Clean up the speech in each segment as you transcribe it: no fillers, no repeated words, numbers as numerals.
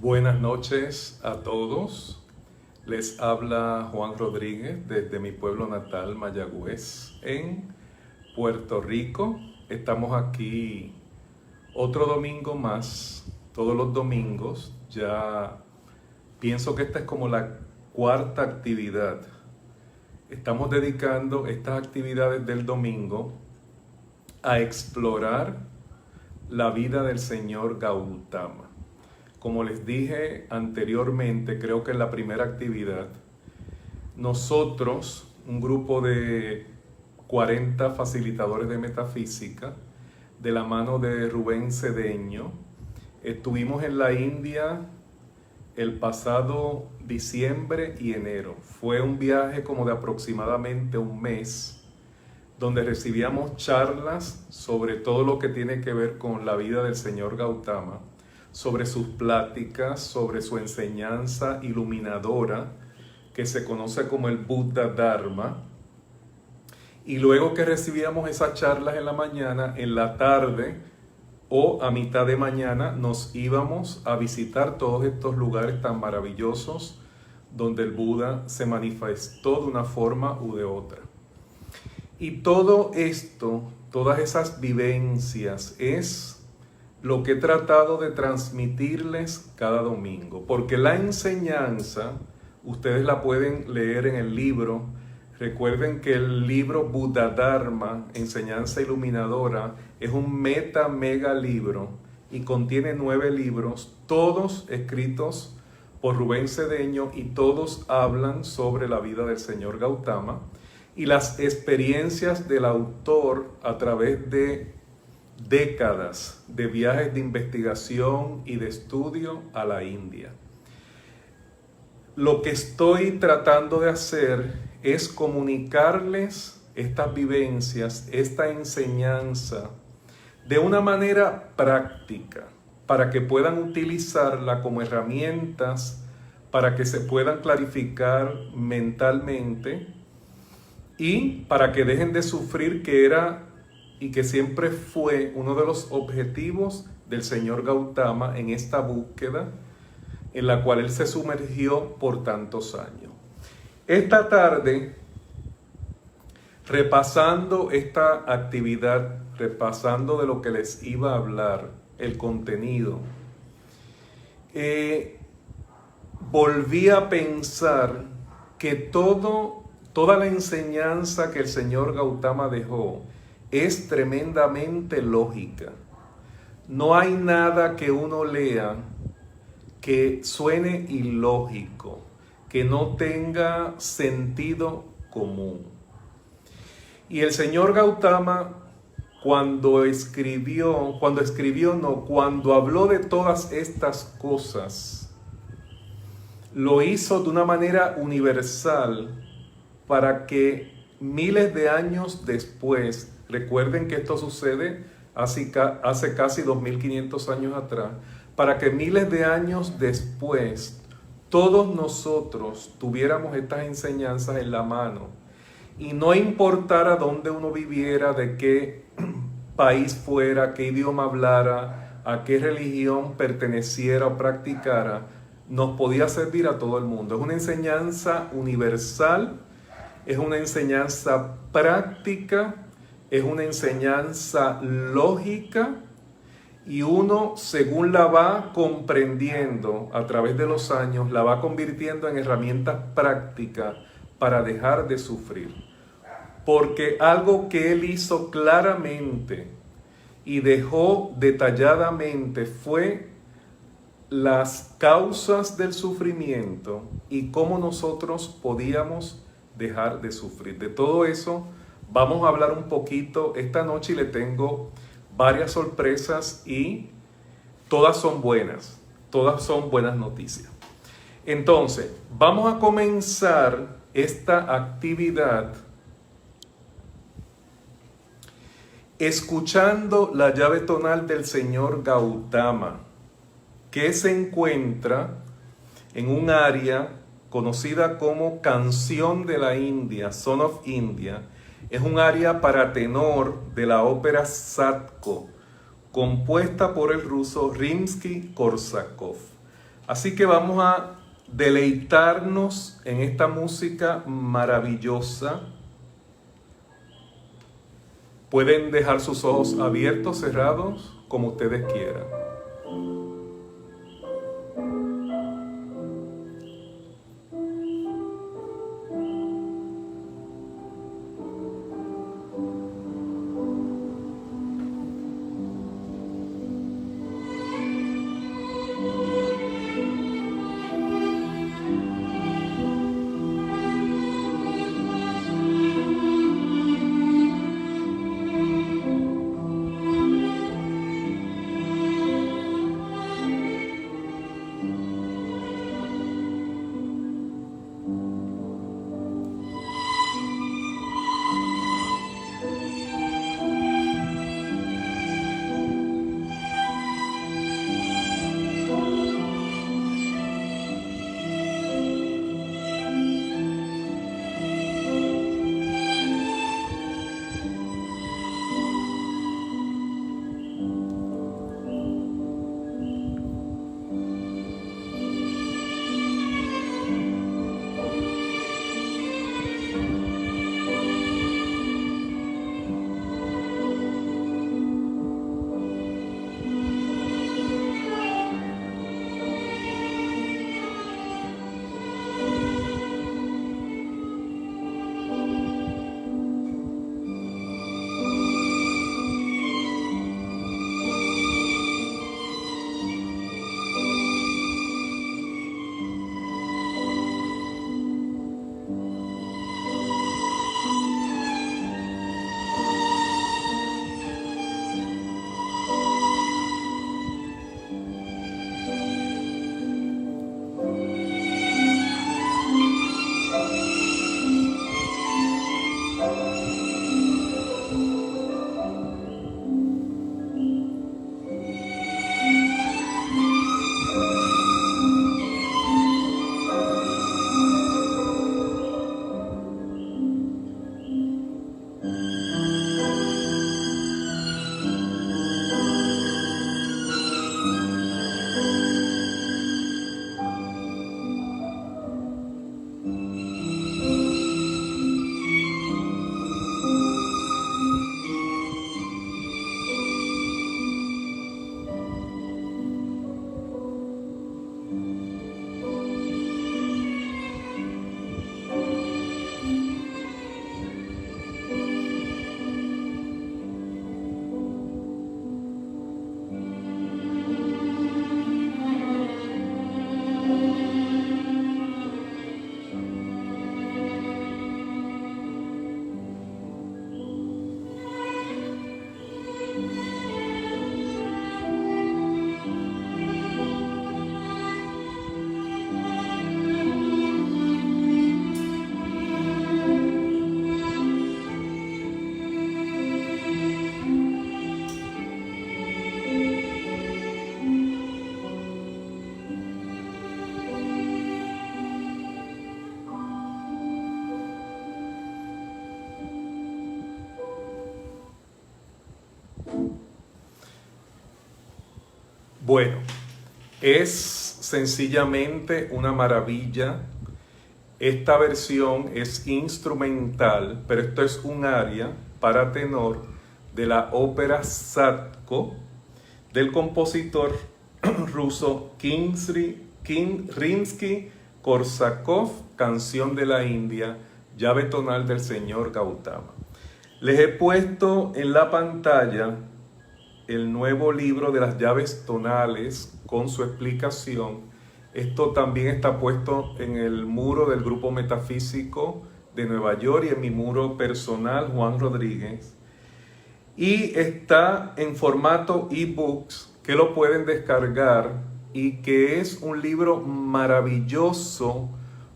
Buenas noches a todos. Les habla Juan Rodríguez desde mi pueblo natal, Mayagüez, en Puerto Rico. Estamos aquí otro domingo más, todos los domingos. Ya pienso que esta es como la cuarta actividad. Estamos dedicando estas actividades del domingo a explorar la vida del señor Gautama. Como les dije anteriormente, creo que en la primera actividad, nosotros, un grupo de 40 facilitadores de metafísica, de la mano de Rubén Cedeño, estuvimos en la India el pasado diciembre y enero. Fue un viaje como de aproximadamente un mes, donde recibíamos charlas sobre todo lo que tiene que ver con la vida del señor Gautama, sobre sus pláticas, sobre su enseñanza iluminadora, que se conoce como el Buddha Dharma. Y luego que recibíamos esas charlas en la mañana, en la tarde o a mitad de mañana nos íbamos a visitar todos estos lugares tan maravillosos donde el Buda se manifestó de una forma u de otra. Y todo esto, todas esas vivencias es lo que he tratado de transmitirles cada domingo, porque la enseñanza, ustedes la pueden leer en el libro. Recuerden que el libro Buddha Dharma, Enseñanza Iluminadora, es un mega libro y contiene 9 libros, todos escritos por Rubén Cedeño, y todos hablan sobre la vida del señor Gautama y las experiencias del autor a través de décadas de viajes de investigación y de estudio a la India. Lo que estoy tratando de hacer es comunicarles estas vivencias, esta enseñanza, de una manera práctica, para que puedan utilizarla como herramientas, para que se puedan clarificar mentalmente y para que dejen de sufrir, que era y que siempre fue uno de los objetivos del señor Gautama en esta búsqueda en la cual él se sumergió por tantos años. Esta tarde, repasando esta actividad, repasando de lo que les iba a hablar, el contenido, volví a pensar que toda la enseñanza que el señor Gautama dejó es tremendamente lógica. No hay nada que uno lea que suene ilógico, que no tenga sentido común. Y el señor Gautama, cuando habló de todas estas cosas, lo hizo de una manera universal para que miles de años después, recuerden que esto sucede hace casi 2500 años atrás, para que miles de años después todos nosotros tuviéramos estas enseñanzas en la mano y no importara dónde uno viviera, de qué país fuera, qué idioma hablara, a qué religión perteneciera o practicara, nos podía servir a todo el mundo. Es una enseñanza universal, es una enseñanza práctica, es una enseñanza lógica, y uno, según la va comprendiendo a través de los años, la va convirtiendo en herramientas prácticas para dejar de sufrir. Porque algo que él hizo claramente y dejó detalladamente fue las causas del sufrimiento y cómo nosotros podíamos dejar de sufrir. De todo eso vamos a hablar un poquito esta noche y le tengo varias sorpresas y todas son buenas noticias. Entonces, vamos a comenzar esta actividad escuchando la llave tonal del señor Gautama, que se encuentra en un área conocida como Canción de la India, Son of India. Es un área para tenor de la ópera Sadko, compuesta por el ruso Rimsky-Korsakov. Así que vamos a deleitarnos en esta música maravillosa. Pueden dejar sus ojos abiertos, cerrados, como ustedes quieran. Bueno, es sencillamente una maravilla. Esta versión es instrumental, pero esto es un aria para tenor de la ópera Sadko del compositor ruso Rimsky-Korsakov, Canción de la India, llave tonal del señor Gautama. Les he puesto en la pantalla el nuevo libro de las llaves tonales con su explicación. Esto también está puesto en el muro del Grupo Metafísico de Nueva York y en mi muro personal, Juan Rodríguez. Y está en formato ebooks que lo pueden descargar y que es un libro maravilloso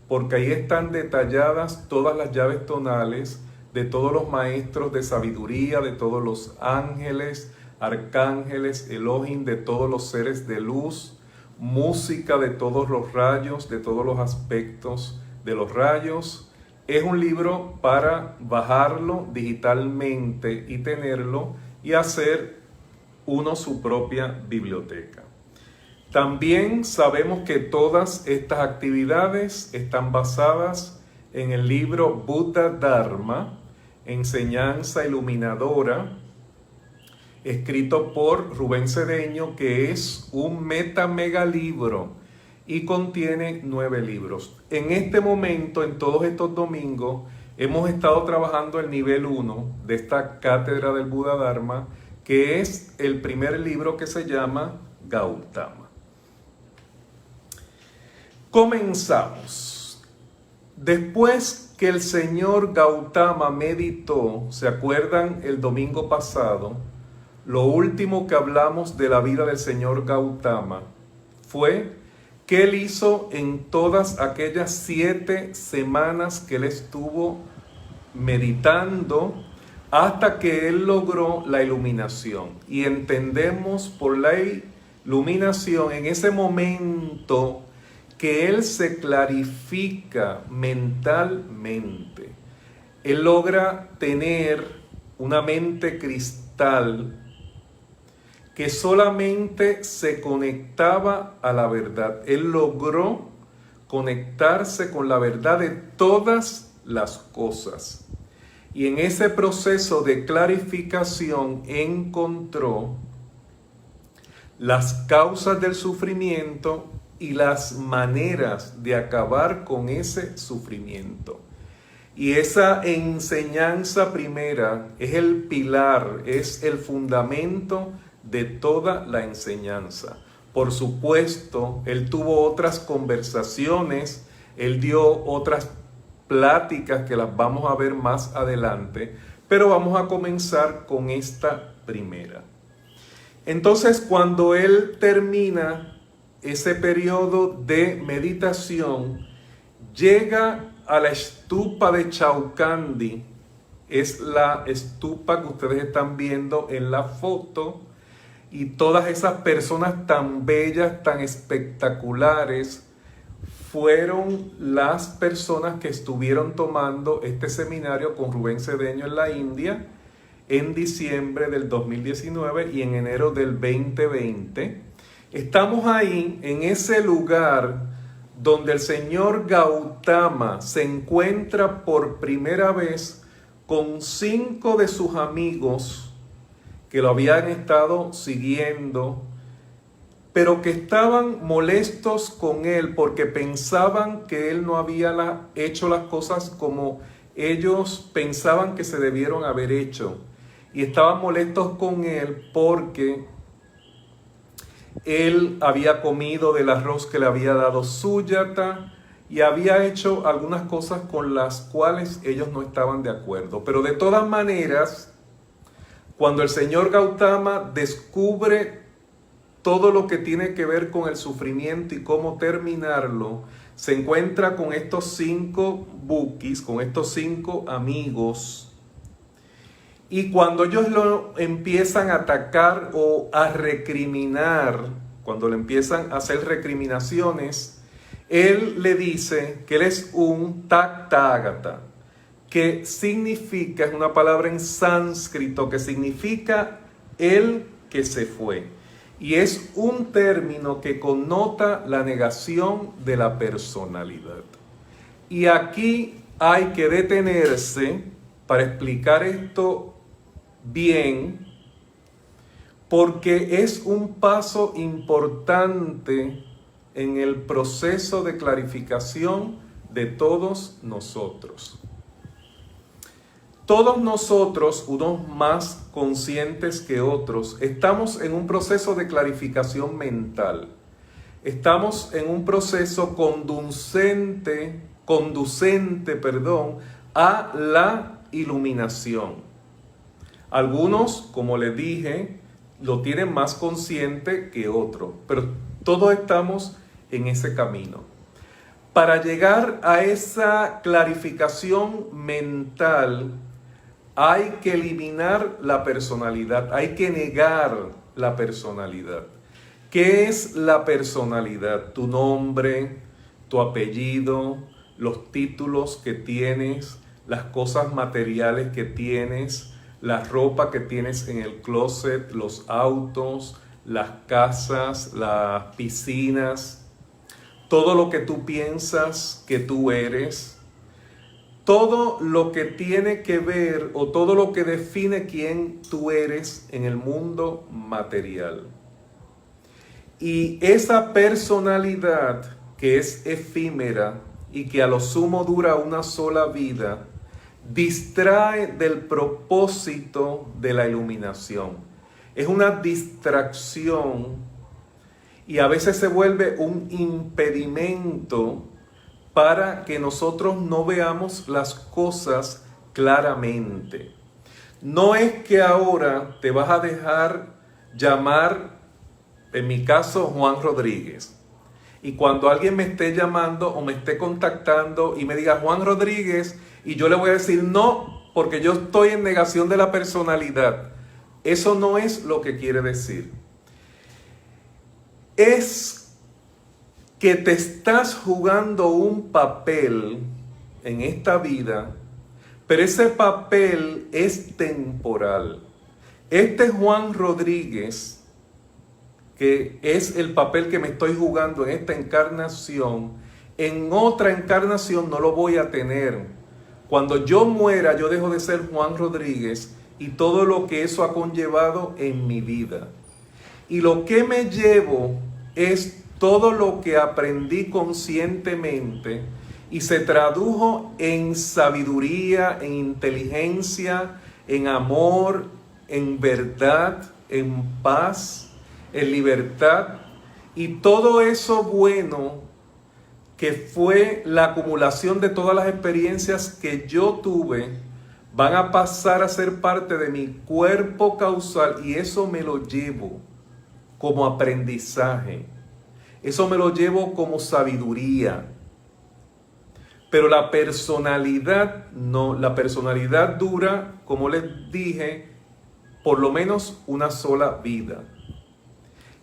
porque ahí están detalladas todas las llaves tonales de todos los maestros de sabiduría, de todos los ángeles, arcángeles, Elohim, de todos los seres de luz, música de todos los rayos, de todos los aspectos de los rayos. Es un libro para bajarlo digitalmente y tenerlo y hacer uno su propia biblioteca. También sabemos que todas estas actividades están basadas en el libro Buddha Dharma, Enseñanza Iluminadora, escrito por Rubén Cedeño, que es un mega libro y contiene 9 libros. En este momento, en todos estos domingos, hemos estado trabajando el nivel 1 de esta cátedra del Buddha Dharma, que es el primer libro, que se llama Gautama. Comenzamos. Después que el señor Gautama meditó, ¿se acuerdan el domingo pasado? Lo último que hablamos de la vida del señor Gautama fue que él hizo en todas aquellas 7 semanas que él estuvo meditando hasta que él logró la iluminación. Y entendemos por la iluminación en ese momento que él se clarifica mentalmente. Él logra tener una mente cristal que solamente se conectaba a la verdad. Él logró conectarse con la verdad de todas las cosas. Y en ese proceso de clarificación encontró las causas del sufrimiento y las maneras de acabar con ese sufrimiento. Y esa enseñanza primera es el pilar, es el fundamento de toda la enseñanza. Por supuesto, él tuvo otras conversaciones, él dio otras pláticas que las vamos a ver más adelante, pero vamos a comenzar con esta primera. Entonces, cuando él termina ese periodo de meditación, llega a la estupa de Chaucandi. Es la estupa que ustedes están viendo en la foto, y todas esas personas tan bellas, tan espectaculares, fueron las personas que estuvieron tomando este seminario con Rubén Cedeño en la India en diciembre del 2019 y en enero del 2020. Estamos ahí, en ese lugar donde el señor Gautama se encuentra por primera vez con 5 de sus amigos que lo habían estado siguiendo, pero que estaban molestos con él porque pensaban que él no había hecho las cosas como ellos pensaban que se debieron haber hecho. Y estaban molestos con él porque él había comido del arroz que le había dado Suyata y había hecho algunas cosas con las cuales ellos no estaban de acuerdo. Pero de todas maneras, cuando el señor Gautama descubre todo lo que tiene que ver con el sufrimiento y cómo terminarlo, se encuentra con estos 5 bukis, con estos 5 amigos. Y cuando ellos lo empiezan a atacar o a recriminar, cuando le empiezan a hacer recriminaciones, él le dice que él es un Tathagata, que significa, es una palabra en sánscrito, que significa el que se fue. Y es un término que connota la negación de la personalidad. Y aquí hay que detenerse para explicar esto bien, porque es un paso importante en el proceso de clarificación de todos nosotros. Todos nosotros, unos más conscientes que otros, estamos en un proceso de clarificación mental. Estamos en un proceso conducente, a la iluminación. Algunos, como les dije, lo tienen más consciente que otros, pero todos estamos en ese camino. Para llegar a esa clarificación mental, hay que eliminar la personalidad, hay que negar la personalidad. ¿Qué es la personalidad? Tu nombre, tu apellido, los títulos que tienes, las cosas materiales que tienes, la ropa que tienes en el closet, los autos, las casas, las piscinas, todo lo que tú piensas que tú eres, todo lo que tiene que ver o todo lo que define quién tú eres en el mundo material. Y esa personalidad que es efímera y que a lo sumo dura una sola vida, distrae del propósito de la iluminación. Es una distracción y a veces se vuelve un impedimento para que nosotros no veamos las cosas claramente. No es que ahora te vas a dejar llamar, en mi caso, Juan Rodríguez. Y cuando alguien me esté llamando o me esté contactando y me diga Juan Rodríguez, y yo le voy a decir no, porque yo estoy en negación de la personalidad. Eso no es lo que quiere decir. Es que te estás jugando un papel en esta vida, pero ese papel es temporal. Este Juan Rodríguez, que es el papel que me estoy jugando en esta encarnación, en otra encarnación no lo voy a tener. Cuando yo muera, yo dejo de ser Juan Rodríguez y todo lo que eso ha conllevado en mi vida. Y lo que me llevo es todo lo que aprendí conscientemente y se tradujo en sabiduría, en inteligencia, en amor, en verdad, en paz, en libertad, y todo eso bueno que fue la acumulación de todas las experiencias que yo tuve, van a pasar a ser parte de mi cuerpo causal, y eso me lo llevo como aprendizaje, eso me lo llevo como sabiduría. Pero la personalidad no, la personalidad dura, como les dije, por lo menos una sola vida.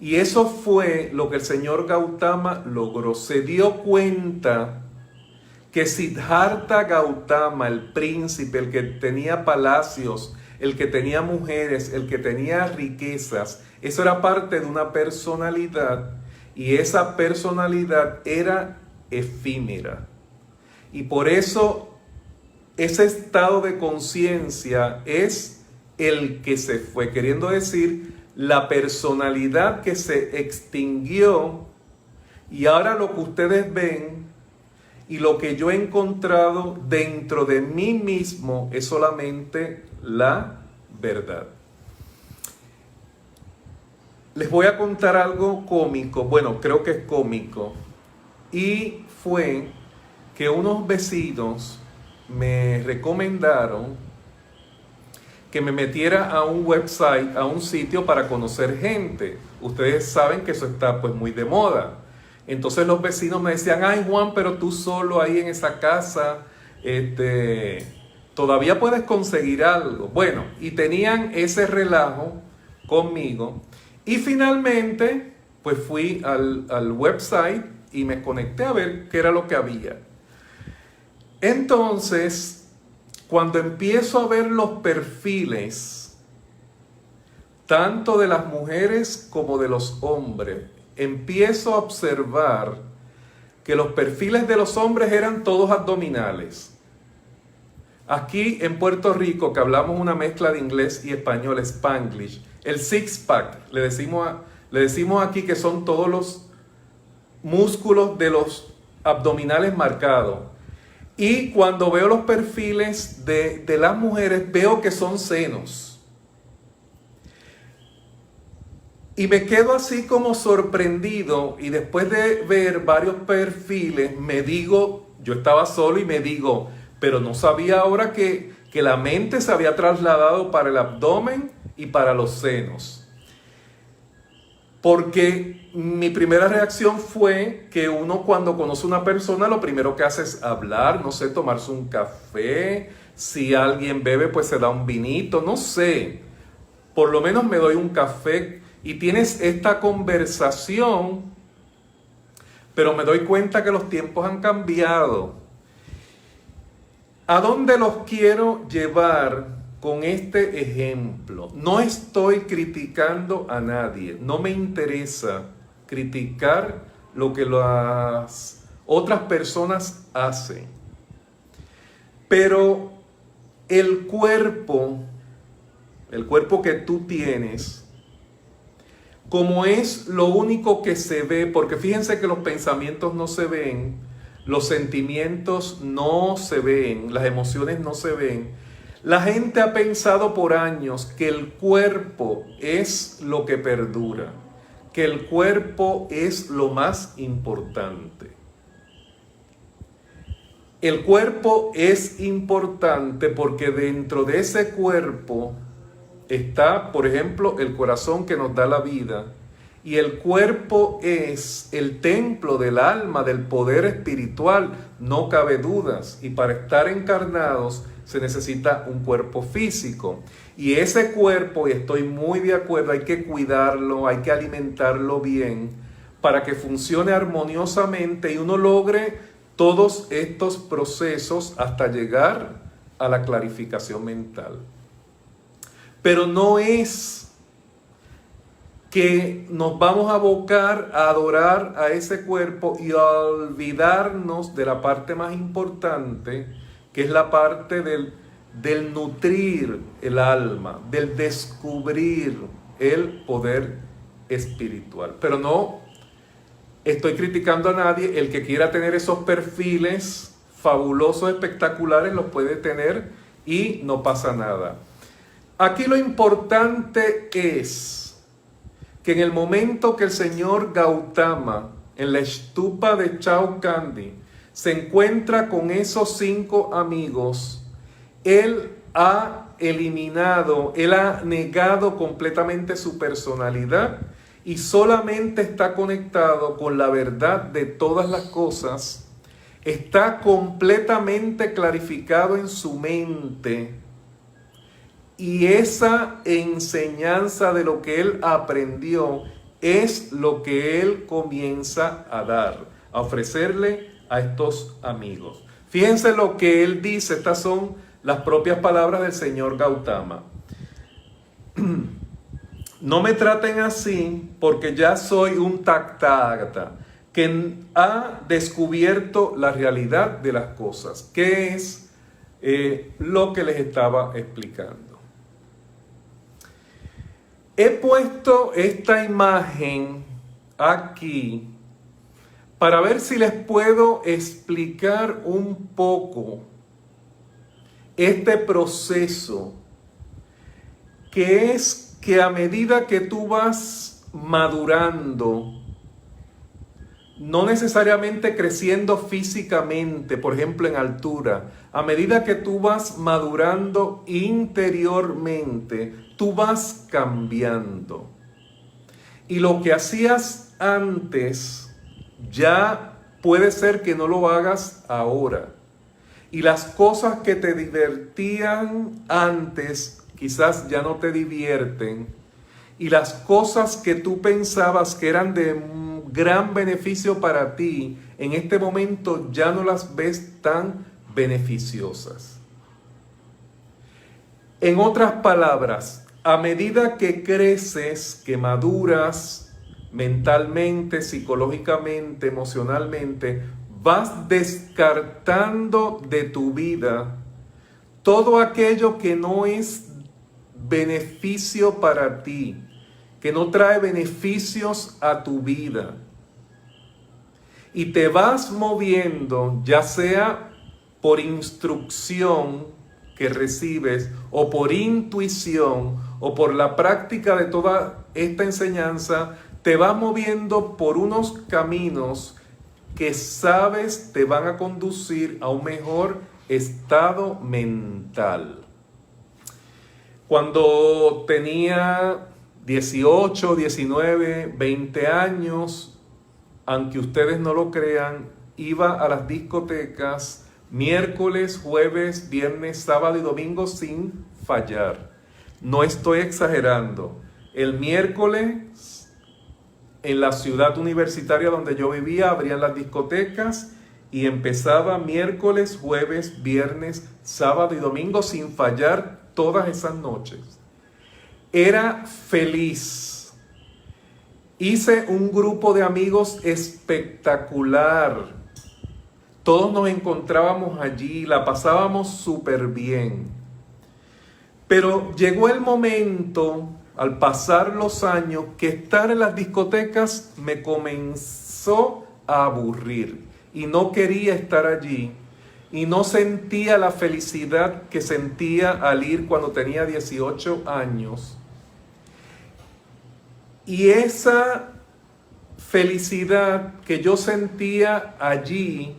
Y eso fue lo que el señor Gautama logró. Se dio cuenta que Siddhartha Gautama, el príncipe, el que tenía palacios, el que tenía mujeres, el que tenía riquezas, eso era parte de una personalidad, y esa personalidad era efímera. Y por eso ese estado de conciencia es el que se fue, queriendo decir la personalidad que se extinguió, y ahora lo que ustedes ven y lo que yo he encontrado dentro de mí mismo es solamente la verdad. Les voy a contar algo cómico, bueno, creo que es cómico, y fue que unos vecinos me recomendaron que me metiera a un website, a un sitio para conocer gente. Ustedes saben que eso está pues muy de moda. Entonces los vecinos me decían, ay Juan, pero tú solo ahí en esa casa, todavía puedes conseguir algo. Bueno, y tenían ese relajo conmigo. Y finalmente, pues fui al website y me conecté a ver qué era lo que había. Entonces, cuando empiezo a ver los perfiles, tanto de las mujeres como de los hombres, empiezo a observar que los perfiles de los hombres eran todos abdominales. Aquí en Puerto Rico, que hablamos una mezcla de inglés y español, Spanglish, el six-pack, le decimos aquí que son todos los músculos de los abdominales marcados. Y cuando veo los perfiles de las mujeres, veo que son senos. Y me quedo así como sorprendido, y después de ver varios perfiles, me digo, yo estaba solo y me digo, pero no sabía ahora que la mente se había trasladado para el abdomen y para los senos. Porque mi primera reacción fue que uno cuando conoce a una persona lo primero que hace es hablar, no sé, tomarse un café, si alguien bebe pues se da un vinito, no sé, por lo menos me doy un café y tienes esta conversación, pero me doy cuenta que los tiempos han cambiado. ¿A dónde los quiero llevar con este ejemplo. No estoy criticando a nadie, no me interesa criticar lo que las otras personas hacen. Pero el cuerpo que tú tienes, como es lo único que se ve, porque fíjense que los pensamientos no se ven, los sentimientos no se ven, las emociones no se ven. La gente ha pensado por años que el cuerpo es lo que perdura, que el cuerpo es lo más importante. El cuerpo es importante porque dentro de ese cuerpo está, por ejemplo, el corazón que nos da la vida. Y el cuerpo es el templo del alma, del poder espiritual, no cabe dudas. Y para estar encarnados se necesita un cuerpo físico. Y ese cuerpo, y estoy muy de acuerdo, hay que cuidarlo, hay que alimentarlo bien para que funcione armoniosamente y uno logre todos estos procesos hasta llegar a la clarificación mental. Pero no es que nos vamos a abocar a adorar a ese cuerpo y a olvidarnos de la parte más importante, que es la parte del nutrir el alma, del descubrir el poder espiritual. Pero no estoy criticando a nadie. El que quiera tener esos perfiles fabulosos, espectaculares, los puede tener y no pasa nada. Aquí lo importante es que en el momento que el señor Gautama, en la estupa de Chalkandi, se encuentra con esos 5 amigos, él ha eliminado, él ha negado completamente su personalidad y solamente está conectado con la verdad de todas las cosas, está completamente clarificado en su mente. Y esa enseñanza de lo que él aprendió es lo que él comienza a dar, a ofrecerle a estos amigos. Fíjense lo que él dice, estas son las propias palabras del señor Gautama. No me traten así porque ya soy un Tathagata que ha descubierto la realidad de las cosas, que es lo que les estaba explicando. He puesto esta imagen aquí para ver si les puedo explicar un poco este proceso, que es que a medida que tú vas madurando, no necesariamente creciendo físicamente, por ejemplo en altura, a medida que tú vas madurando interiormente, tú vas cambiando. Y lo que hacías antes, ya puede ser que no lo hagas ahora. Y las cosas que te divertían antes, quizás ya no te divierten. Y las cosas que tú pensabas que eran de gran beneficio para ti, en este momento ya no las ves tan beneficiosas. En otras palabras, a medida que creces, que maduras mentalmente, psicológicamente, emocionalmente, vas descartando de tu vida todo aquello que no es beneficio para ti, que no trae beneficios a tu vida. Y te vas moviendo, ya sea por instrucción que recibes, o por intuición, o por la práctica de toda esta enseñanza, te vas moviendo por unos caminos que sabes te van a conducir a un mejor estado mental. Cuando tenía 18, 19, 20 años, aunque ustedes no lo crean, iba a las discotecas miércoles, jueves, viernes, sábado y domingo sin fallar. No estoy exagerando. El miércoles, en la ciudad universitaria donde yo vivía, abrían las discotecas y empezaba miércoles, jueves, viernes, sábado y domingo sin fallar todas esas noches. Era feliz. Hice un grupo de amigos espectacular. Todos nos encontrábamos allí, la pasábamos súper bien. Pero llegó el momento, al pasar los años, que estar en las discotecas me comenzó a aburrir. Y no quería estar allí. Y no sentía la felicidad que sentía al ir cuando tenía 18 años. Y esa felicidad que yo sentía allí,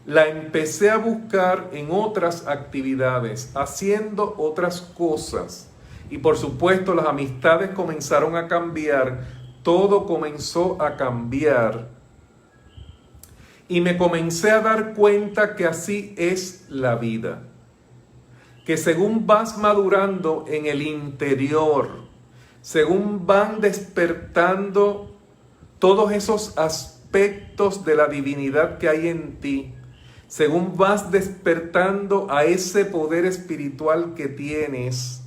la empecé a buscar en otras actividades, haciendo otras cosas. Y por supuesto las amistades comenzaron a cambiar, todo comenzó a cambiar. Y me comencé a dar cuenta que así es la vida. Que según vas madurando en el interior, según van despertando todos esos aspectos de la divinidad que hay en ti, según vas despertando a ese poder espiritual que tienes,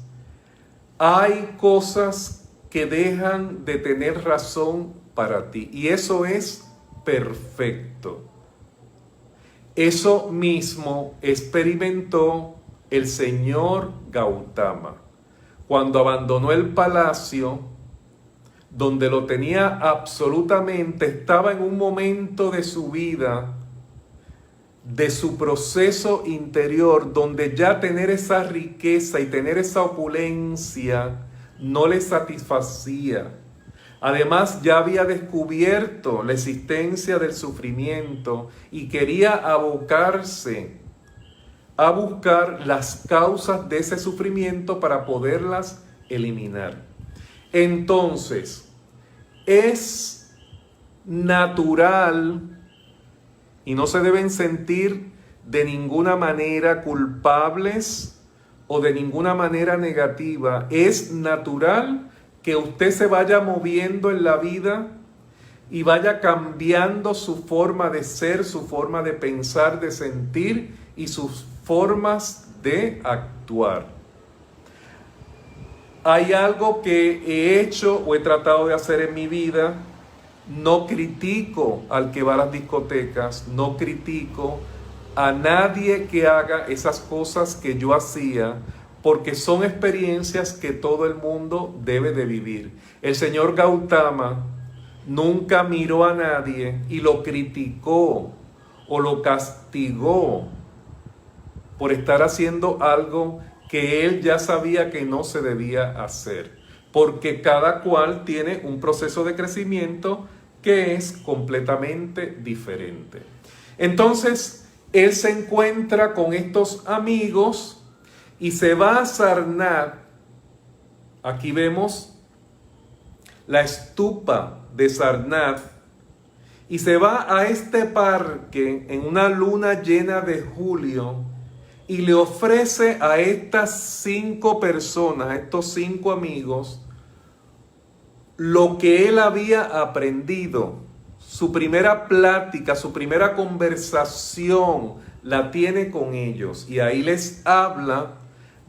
hay cosas que dejan de tener razón para ti. Y eso es perfecto. Eso mismo experimentó el señor Gautama cuando abandonó el palacio donde lo tenía absolutamente, estaba en un momento de su vida, de su proceso interior, donde ya tener esa riqueza y tener esa opulencia no le satisfacía. Además, ya había descubierto la existencia del sufrimiento y quería abocarse a buscar las causas de ese sufrimiento para poderlas eliminar. Entonces, es natural y no se deben sentir de ninguna manera culpables o de ninguna manera negativa. Es natural que usted se vaya moviendo en la vida y vaya cambiando su forma de ser, su forma de pensar, de sentir y sus formas de actuar. Hay algo que he hecho o he tratado de hacer en mi vida. No critico al que va a las discotecas, no critico a nadie que haga esas cosas que yo hacía, porque son experiencias que todo el mundo debe de vivir. El señor Gautama nunca miró a nadie y lo criticó o lo castigó por estar haciendo algo que él ya sabía que no se debía hacer, porque cada cual tiene un proceso de crecimiento que es completamente diferente. Entonces, él se encuentra con estos amigos y se va a Sarnath. Aquí vemos la estupa de Sarnath y se va a este parque en una luna llena de julio y le ofrece a estas 5 personas, a estos 5 amigos, lo que él había aprendido. Su primera plática, su primera conversación la tiene con ellos. Y ahí les habla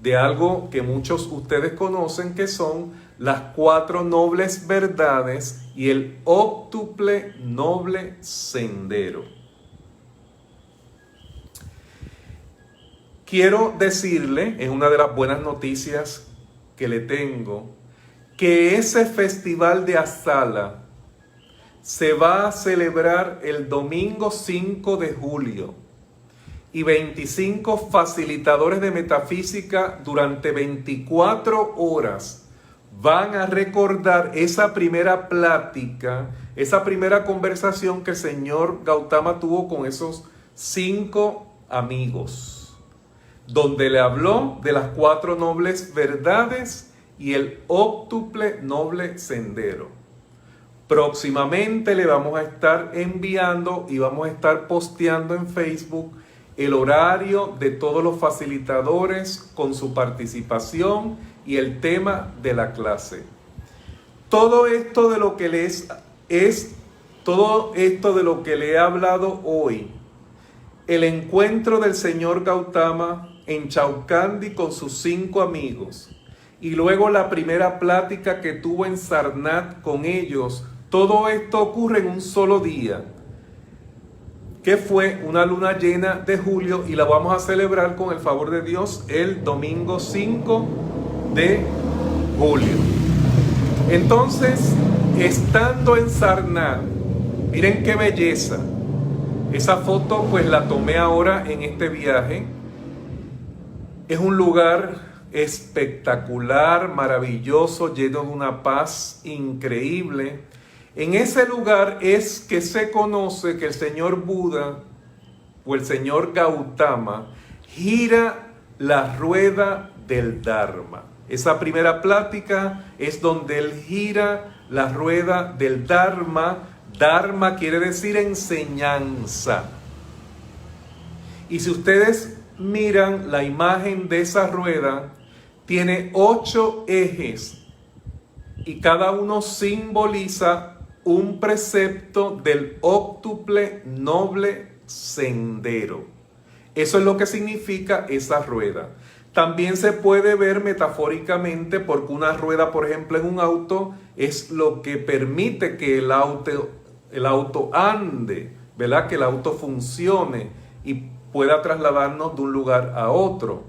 de algo que muchos de ustedes conocen, que son las 4 nobles verdades y el óctuple noble sendero. Quiero decirle, es una de las buenas noticias que le tengo, que ese festival de Asala se va a celebrar el domingo 5 de julio y 25 facilitadores de metafísica durante 24 horas van a recordar esa primera plática, esa primera conversación que el señor Gautama tuvo con esos 5 amigos, donde le habló de las 4 nobles verdades y el óctuple noble sendero. Próximamente le vamos a estar enviando y vamos a estar posteando en Facebook el horario de todos los facilitadores con su participación y el tema de la clase. Todo esto de lo que le he hablado hoy, el encuentro del señor Gautama en Chaucandi con sus 5 amigos, y luego la primera plática que tuvo en Sarnat con ellos, todo esto ocurre en un solo día, que fue una luna llena de julio, y la vamos a celebrar con el favor de Dios el domingo 5 de julio. Entonces, estando en Sarnat, miren qué belleza. Esa foto pues la tomé ahora en este viaje. Es un lugar espectacular, maravilloso, lleno de una paz increíble. En ese lugar es que se conoce que el señor Buda o el señor Gautama gira la rueda del Dharma. Esa primera plática es donde él gira la rueda del Dharma. Dharma quiere decir enseñanza. Y si ustedes miran la imagen de esa rueda, tiene 8 ejes y cada uno simboliza un precepto del óctuple noble sendero. Eso es lo que significa esa rueda. También se puede ver metafóricamente porque una rueda, por ejemplo, en un auto es lo que permite que el auto ande, ¿verdad? Que el auto funcione y pueda trasladarnos de un lugar a otro.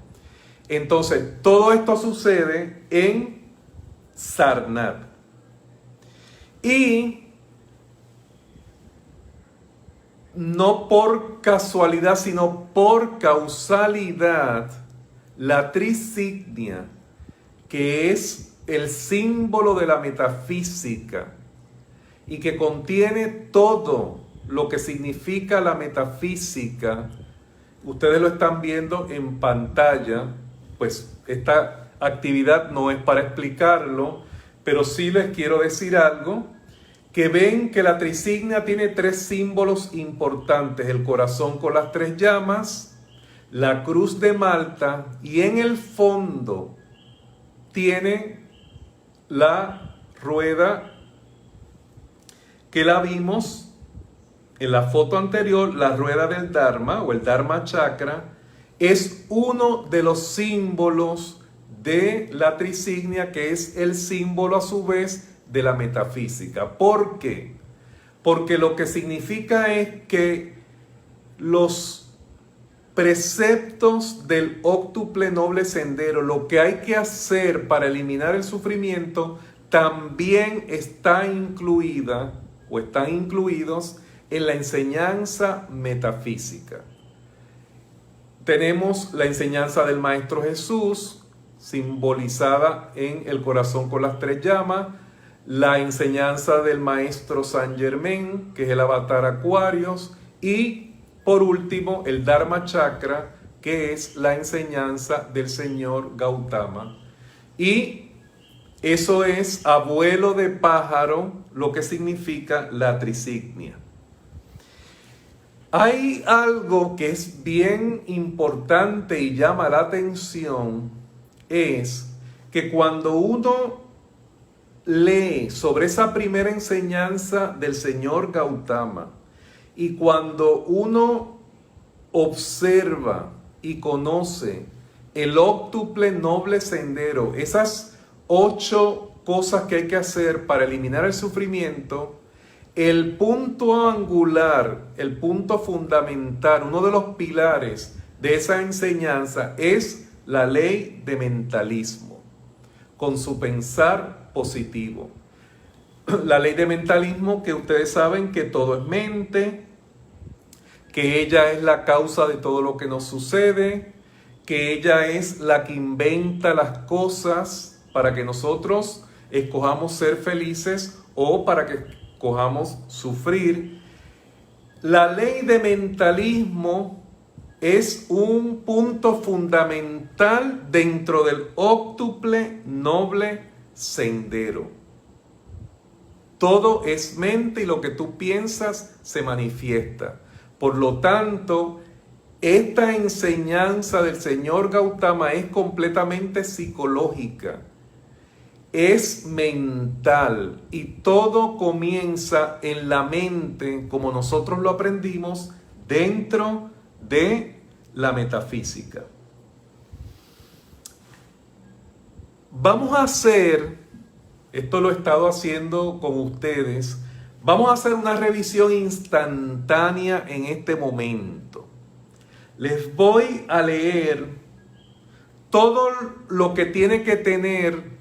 Entonces, todo esto sucede en Sarnat. Y no por casualidad, sino por causalidad, la trisignia, que es el símbolo de la metafísica y que contiene todo lo que significa la metafísica, ustedes lo están viendo en pantalla. Pues esta actividad no es para explicarlo, pero sí les quiero decir algo, que ven que la trisignia tiene 3 símbolos importantes: el corazón con las 3 llamas, la cruz de Malta, y en el fondo tiene la rueda que la vimos en la foto anterior, la rueda del Dharma o el Dharma Chakra. Es uno de los símbolos de la trisignia, que es el símbolo a su vez de la metafísica. ¿Por qué? Porque lo que significa es que los preceptos del óctuple noble sendero, lo que hay que hacer para eliminar el sufrimiento, también está incluida o están incluidos en la enseñanza metafísica. Tenemos la enseñanza del Maestro Jesús, simbolizada en el corazón con las 3 llamas, la enseñanza del Maestro Saint Germain, que es el avatar Aquarius, y por último el Dharma Chakra, que es la enseñanza del señor Gautama. Y eso es abuelo de pájaro, lo que significa la trisignia. Hay algo que es bien importante y llama la atención, es que cuando uno lee sobre esa primera enseñanza del señor Gautama y cuando uno observa y conoce el óctuple noble sendero, esas 8 cosas que hay que hacer para eliminar el sufrimiento, el punto angular, el punto fundamental, uno de los pilares de esa enseñanza es la ley de mentalismo, con su pensar positivo. La ley de mentalismo, que ustedes saben que todo es mente, que ella es la causa de todo lo que nos sucede, que ella es la que inventa las cosas para que nosotros escojamos ser felices o para que escojamos sufrir. La ley de mentalismo es un punto fundamental dentro del óctuple noble sendero. Todo es mente y lo que tú piensas se manifiesta. Por lo tanto, esta enseñanza del señor Gautama es completamente psicológica, es mental, y todo comienza en la mente, como nosotros lo aprendimos dentro de la metafísica. vamos a hacer, esto lo he estado haciendo con ustedes, vamos a hacer una revisión instantánea en este momento. Les voy a leer todo lo que tiene que tener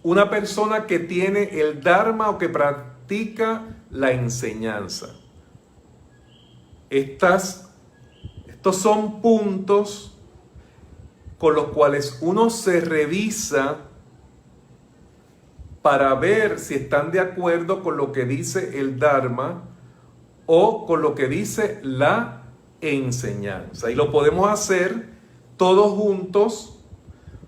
una persona que tiene el Dharma o que practica la enseñanza. Estos son puntos con los cuales uno se revisa para ver si están de acuerdo con lo que dice el Dharma o con lo que dice la enseñanza. Y lo podemos hacer todos juntos.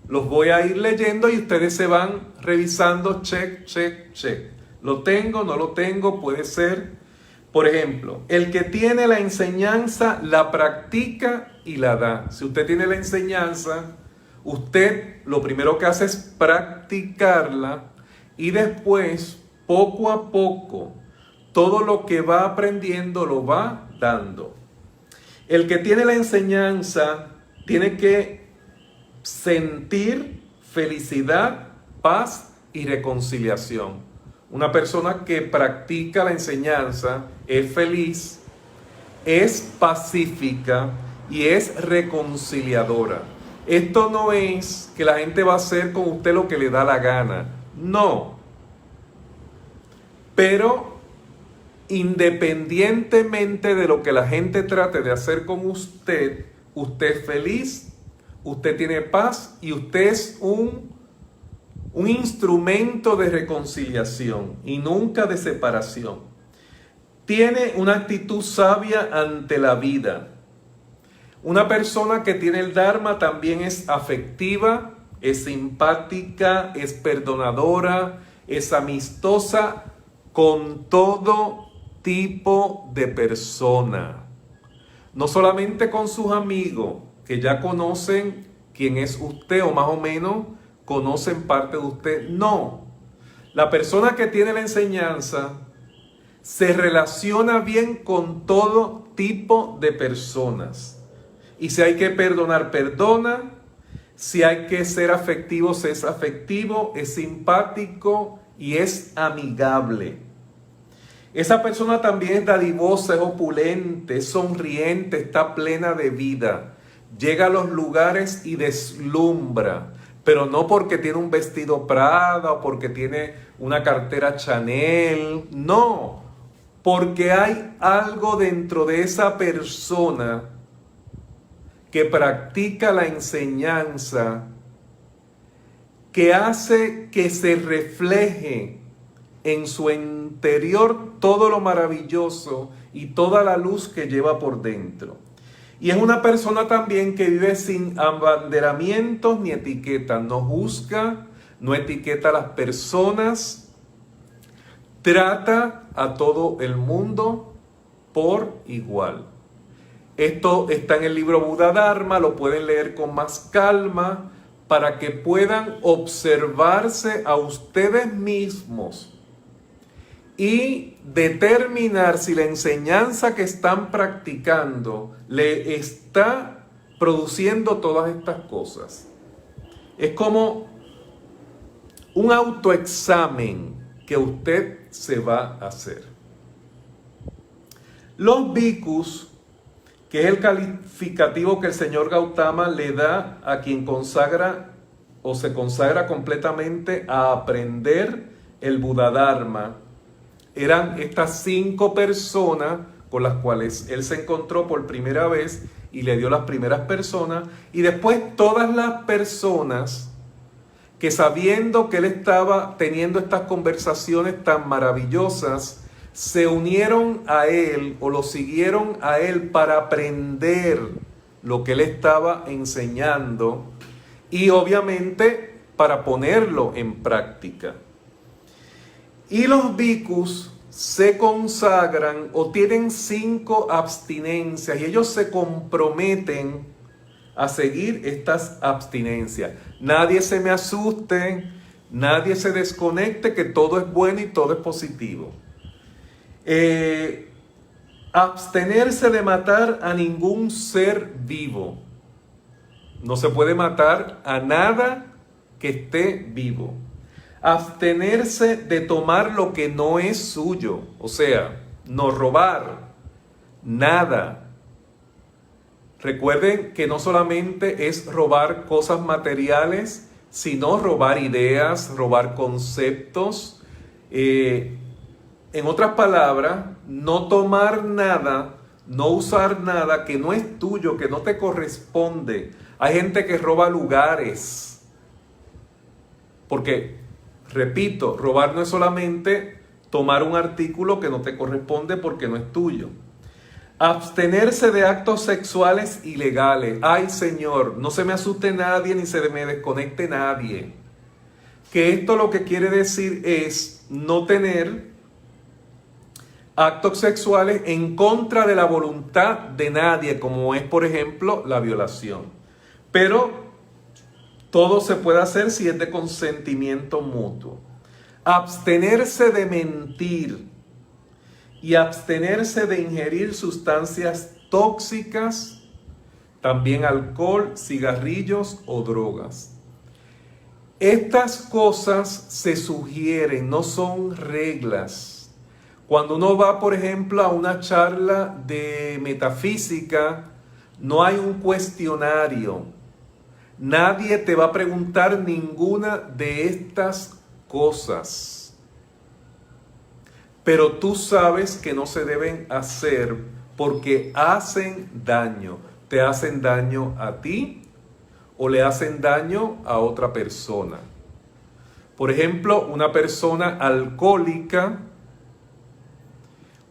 Los voy a ir leyendo y ustedes se van revisando, check, check, check. ¿Lo tengo? ¿No lo tengo? Puede ser. Por ejemplo, el que tiene la enseñanza la practica y la da. Si usted tiene la enseñanza, usted lo primero que hace es practicarla y después, poco a poco, todo lo que va aprendiendo lo va dando. El que tiene la enseñanza tiene que sentir felicidad, paz y reconciliación. Una persona que practica la enseñanza es feliz, es pacífica y es reconciliadora. Esto no es que la gente va a hacer con usted lo que le da la gana. No. Pero independientemente de lo que la gente trate de hacer con usted, usted es feliz, usted tiene paz y usted es un instrumento de reconciliación y nunca de separación. Tiene una actitud sabia ante la vida. Una persona que tiene el Dharma también es afectiva, es simpática, es perdonadora, es amistosa con todo tipo de persona. No solamente con sus amigos, que ya conocen quién es usted o más o menos conocen parte de usted. No. La persona que tiene la enseñanza se relaciona bien con todo tipo de personas. Y si hay que perdonar, perdona. Si hay que ser afectivo, se es afectivo, es simpático y es amigable. Esa persona también es dadivosa, es opulente, es sonriente, está plena de vida. Llega a los lugares y deslumbra. Pero no porque tiene un vestido Prada o porque tiene una cartera Chanel. No, porque hay algo dentro de esa persona que practica la enseñanza que hace que se refleje en su interior todo lo maravilloso y toda la luz que lleva por dentro. Y es una persona también que vive sin abanderamientos ni etiquetas, no juzga, no etiqueta a las personas, trata a todo el mundo por igual. Esto está en el libro Buda Dharma, lo pueden leer con más calma para que puedan observarse a ustedes mismos y determinar si la enseñanza que están practicando le está produciendo todas estas cosas. Es como un autoexamen que usted se va a hacer. Los bhikkhus, que es el calificativo que el señor Gautama le da a quien consagra o se consagra completamente a aprender el Buda Dharma, eran estas 5 personas con las cuales él se encontró por primera vez y le dio las primeras personas, y después todas las personas que, sabiendo que él estaba teniendo estas conversaciones tan maravillosas, se unieron a él o lo siguieron a él para aprender lo que él estaba enseñando y obviamente para ponerlo en práctica. Y los bhikkhus se consagran o tienen 5 abstinencias y ellos se comprometen a seguir estas abstinencias. Nadie se me asuste, nadie se desconecte, que todo es bueno y todo es positivo. Abstenerse de matar a ningún ser vivo. No se puede matar a nada que esté vivo. Abstenerse de tomar lo que no es suyo, o sea, no robar nada. Recuerden que no solamente es robar cosas materiales, sino robar ideas, robar conceptos. En otras palabras, no tomar nada, no usar nada que no es tuyo, que no te corresponde. Hay gente que roba lugares. Porque, repito, robar no es solamente tomar un artículo que no te corresponde porque no es tuyo. Abstenerse de actos sexuales ilegales. Ay, Señor, no se me asuste nadie ni se me desconecte nadie. Que esto lo que quiere decir es no tener actos sexuales en contra de la voluntad de nadie, como es, por ejemplo, la violación. Pero todo se puede hacer si es de consentimiento mutuo. Abstenerse de mentir y abstenerse de ingerir sustancias tóxicas, también alcohol, cigarrillos o drogas. Estas cosas se sugieren, no son reglas. Cuando uno va, por ejemplo, a una charla de metafísica, no hay un cuestionario. Nadie te va a preguntar ninguna de estas cosas. Pero tú sabes que no se deben hacer porque hacen daño. Te hacen daño a ti o le hacen daño a otra persona. Por ejemplo, una persona alcohólica,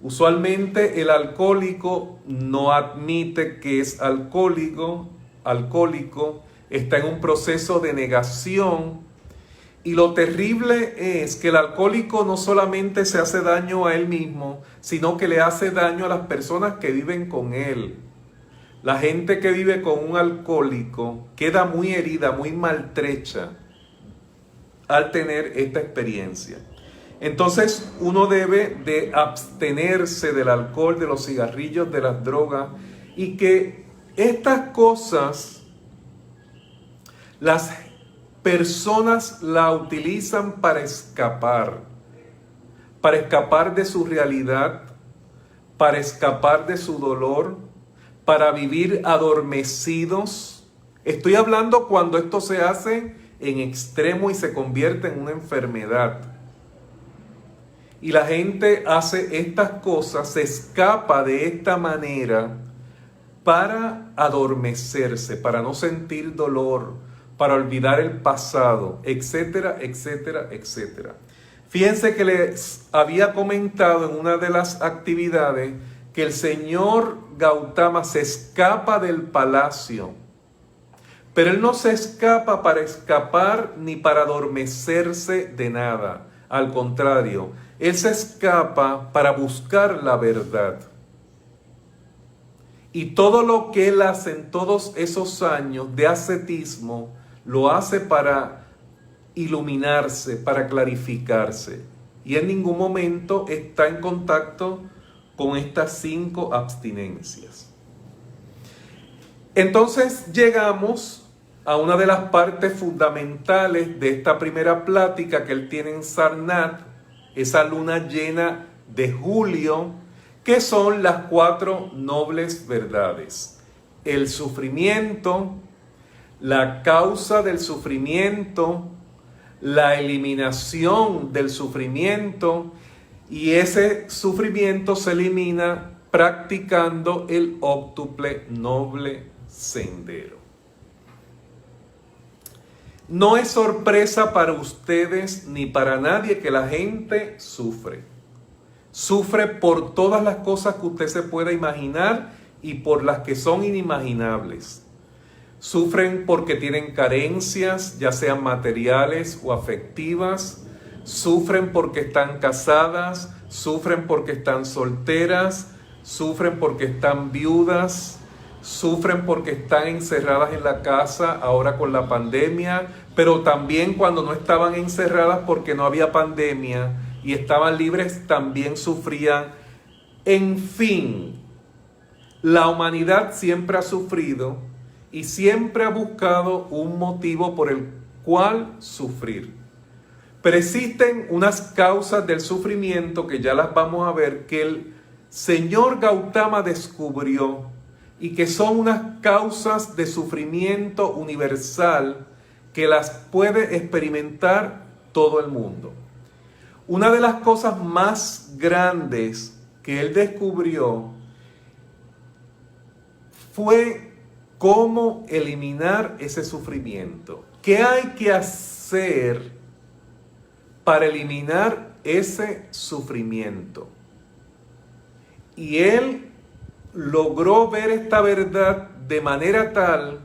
usualmente el alcohólico no admite que es alcohólico, está en un proceso de negación. Y lo terrible es que el alcohólico no solamente se hace daño a él mismo, sino que le hace daño a las personas que viven con él. La gente que vive con un alcohólico queda muy herida, muy maltrecha al tener esta experiencia. Entonces uno debe de abstenerse del alcohol, de los cigarrillos, de las drogas, y que estas cosas las personas la utilizan para escapar de su realidad, para escapar de su dolor, para vivir adormecidos. Estoy hablando cuando esto se hace en extremo y se convierte en una enfermedad. Y la gente hace estas cosas, se escapa de esta manera para adormecerse, para no sentir dolor, para olvidar el pasado, etcétera, etcétera, etcétera. Fíjense que les había comentado en una de las actividades que el señor Gautama se escapa del palacio. Pero él no se escapa para escapar ni para adormecerse de nada. Al contrario, él se escapa para buscar la verdad. Y todo lo que él hace en todos esos años de ascetismo, lo hace para iluminarse, para clarificarse. Y en ningún momento está en contacto con estas 5 abstinencias. Entonces llegamos a una de las partes fundamentales de esta primera plática que él tiene en Sarnath, esa luna llena de julio, que son las 4 nobles verdades. El sufrimiento, la causa del sufrimiento, la eliminación del sufrimiento, y ese sufrimiento se elimina practicando el óctuple noble sendero. No es sorpresa para ustedes ni para nadie que la gente sufre. Sufre por todas las cosas que usted se pueda imaginar y por las que son inimaginables. Sufren porque tienen carencias, ya sean materiales o afectivas. Sufren porque están casadas, sufren porque están solteras, sufren porque están viudas, sufren porque están encerradas en la casa ahora con la pandemia, pero también cuando no estaban encerradas porque no había pandemia y estaban libres también sufrían. En fin, la humanidad siempre ha sufrido y siempre ha buscado un motivo por el ¿Cuál? Sufrir. Pero existen unas causas del sufrimiento que ya las vamos a ver, que el señor Gautama descubrió y que son unas causas de sufrimiento universal que las puede experimentar todo el mundo. Una de las cosas más grandes que él descubrió fue cómo eliminar ese sufrimiento. ¿Qué hay que hacer para eliminar ese sufrimiento? Y él logró ver esta verdad de manera tal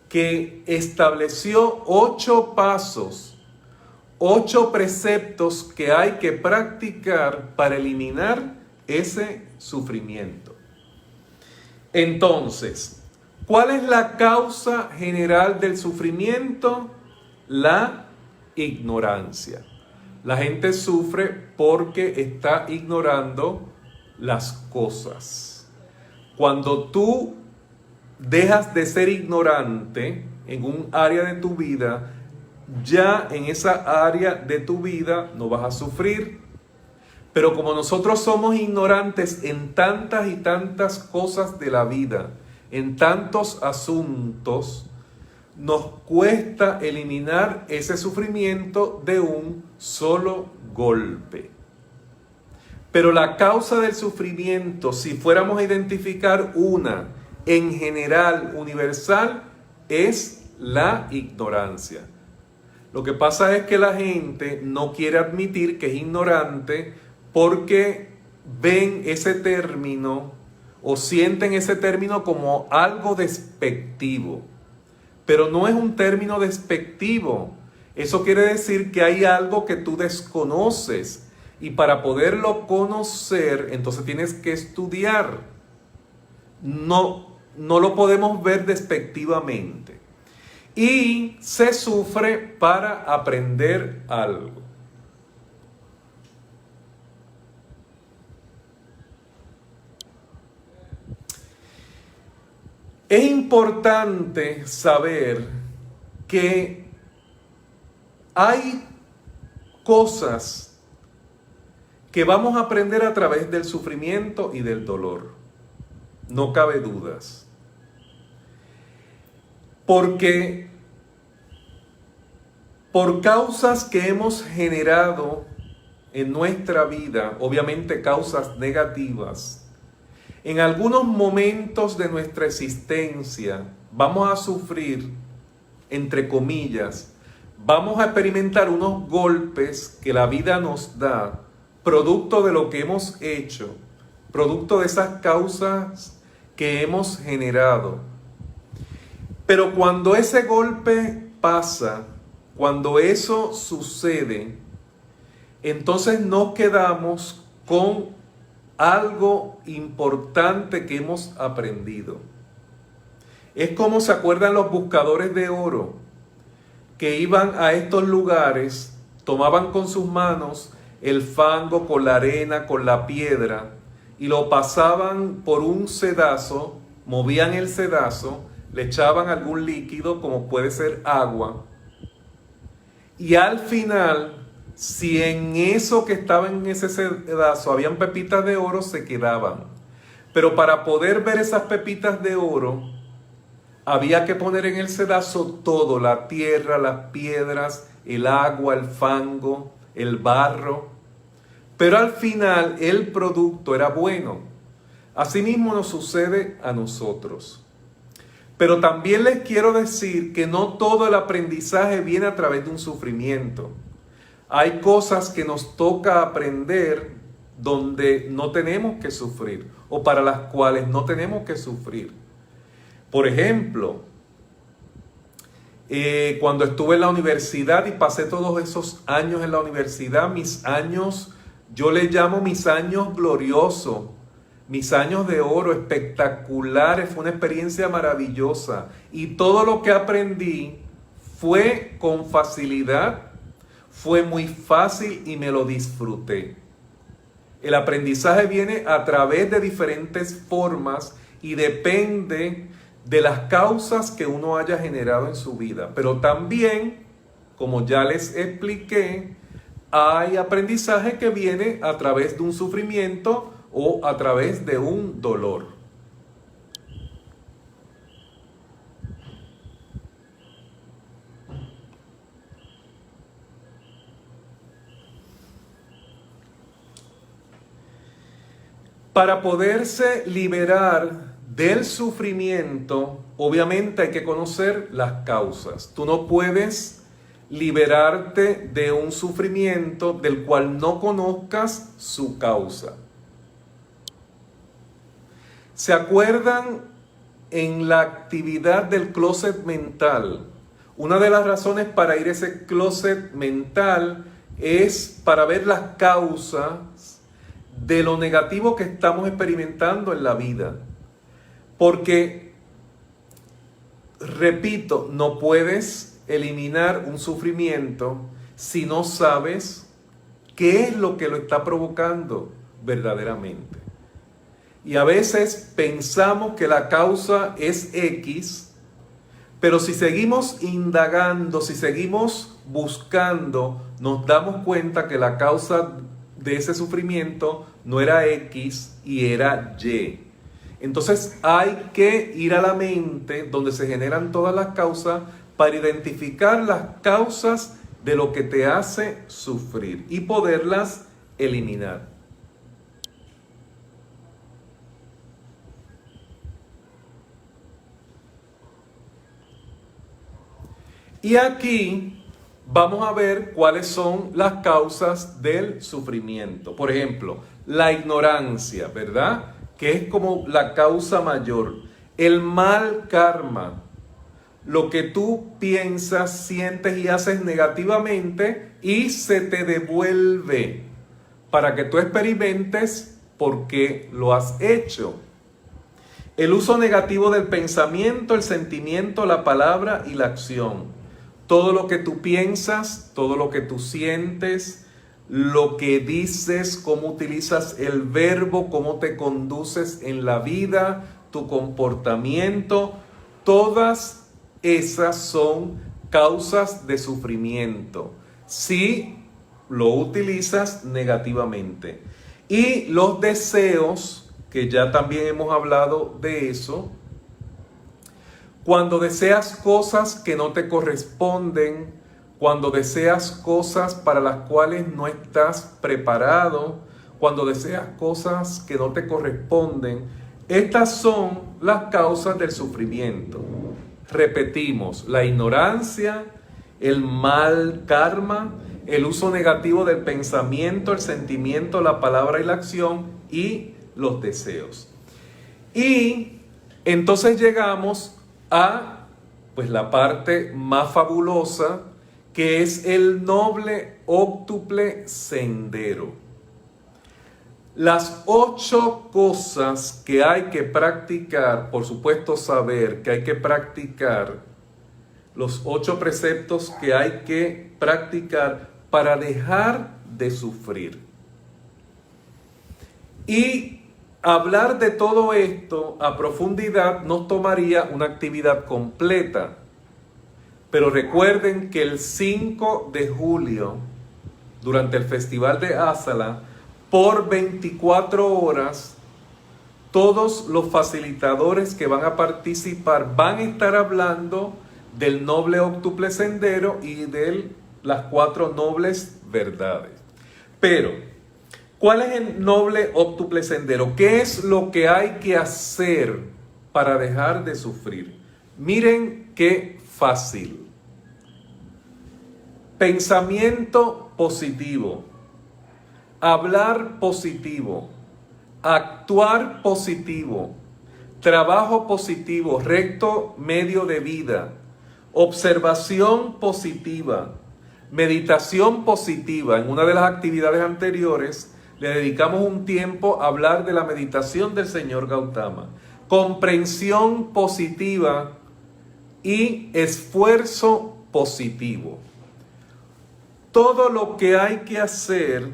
que estableció 8 pasos, 8 preceptos que hay que practicar para eliminar ese sufrimiento. Entonces, ¿cuál es la causa general del sufrimiento? La ignorancia. La gente sufre porque está ignorando las cosas. Cuando tú dejas de ser ignorante en un área de tu vida, ya en esa área de tu vida no vas a sufrir. Pero como nosotros somos ignorantes en tantas y tantas cosas de la vida, en tantos asuntos, nos cuesta eliminar ese sufrimiento de un solo golpe. Pero la causa del sufrimiento, si fuéramos a identificar una en general, universal, es la ignorancia. Lo que pasa es que la gente no quiere admitir que es ignorante porque ven ese término o sienten ese término como algo despectivo. Pero no es un término despectivo. Eso quiere decir que hay algo que tú desconoces. Y para poderlo conocer, entonces tienes que estudiar. No lo podemos ver despectivamente. Y se sufre para aprender algo. Es importante saber que hay cosas que vamos a aprender a través del sufrimiento y del dolor. No cabe dudas. Porque por causas que hemos generado en nuestra vida, obviamente causas negativas, en algunos momentos de nuestra existencia vamos a sufrir, entre comillas, vamos a experimentar unos golpes que la vida nos da, producto de lo que hemos hecho, producto de esas causas que hemos generado. Pero cuando ese golpe pasa, cuando eso sucede, entonces nos quedamos con algo importante que hemos aprendido. Es como se acuerdan los buscadores de oro que iban a estos lugares, tomaban con sus manos el fango con la arena, con la piedra y lo pasaban por un sedazo, movían el sedazo, le echaban algún líquido como puede ser agua y al final, si en eso que estaba en ese sedazo habían pepitas de oro, se quedaban. Pero para poder ver esas pepitas de oro, había que poner en el sedazo todo, la tierra, las piedras, el agua, el fango, el barro. Pero al final el producto era bueno. Asimismo nos sucede a nosotros. Pero también les quiero decir que no todo el aprendizaje viene a través de un sufrimiento. Hay cosas que nos toca aprender donde no tenemos que sufrir o para las cuales no tenemos que sufrir. Por ejemplo, cuando estuve en la universidad y pasé todos esos años en la universidad, mis años, yo les llamo mis años gloriosos, mis años de oro, espectaculares, fue una experiencia maravillosa. Y todo lo que aprendí fue con facilidad, fue muy fácil y me lo disfruté. El aprendizaje viene a través de diferentes formas y depende de las causas que uno haya generado en su vida. Pero también como ya les expliqué, hay aprendizaje que viene a través de un sufrimiento o a través de un dolor. Para poderse liberar del sufrimiento, obviamente hay que conocer las causas. Tú no puedes liberarte de un sufrimiento del cual no conozcas su causa. ¿Se acuerdan en la actividad del closet mental? Una de las razones para ir a ese closet mental es para ver las causas de lo negativo que estamos experimentando en la vida. Porque, repito, no puedes eliminar un sufrimiento si no sabes qué es lo que lo está provocando verdaderamente. Y a veces pensamos que la causa es X, pero si seguimos indagando, si seguimos buscando, nos damos cuenta que la causa de ese sufrimiento no era X y era Y. Entonces hay que ir a la mente donde se generan todas las causas para identificar las causas de lo que te hace sufrir y poderlas eliminar. Y aquí vamos a ver cuáles son las causas del sufrimiento. Por ejemplo, la ignorancia, ¿verdad? Que es como la causa mayor. El mal karma, lo que tú piensas, sientes y haces negativamente y se te devuelve para que tú experimentes por qué lo has hecho. El uso negativo del pensamiento, el sentimiento, la palabra y la acción. Todo lo que tú piensas, todo lo que tú sientes, lo que dices, cómo utilizas el verbo, cómo te conduces en la vida, tu comportamiento, todas esas son causas de sufrimiento si lo utilizas negativamente. Y los deseos, que ya también hemos hablado de eso, cuando deseas cosas que no te corresponden, cuando deseas cosas para las cuales no estás preparado, cuando deseas cosas que no te corresponden, estas son las causas del sufrimiento. Repetimos, la ignorancia, el mal karma, el uso negativo del pensamiento, el sentimiento, la palabra y la acción y los deseos. Y entonces llegamos a pues la parte más fabulosa, que es el noble óctuple sendero. Las 8 cosas que hay que practicar, por supuesto saber que hay que practicar, los 8 preceptos que hay que practicar para dejar de sufrir. Y hablar de todo esto a profundidad nos tomaría una actividad completa. Pero recuerden que el 5 de julio, durante el Festival de Asala, por 24 horas, todos los facilitadores que van a participar van a estar hablando del noble óctuple sendero y de las 4 nobles verdades. Pero, ¿cuál es el noble óctuple sendero? ¿Qué es lo que hay que hacer para dejar de sufrir? Miren qué fácil. Pensamiento positivo, hablar positivo, actuar positivo, trabajo positivo, recto medio de vida, observación positiva, meditación positiva. En una de las actividades anteriores le dedicamos un tiempo a hablar de la meditación del señor Gautama. Comprensión positiva y esfuerzo positivo. Todo lo que hay que hacer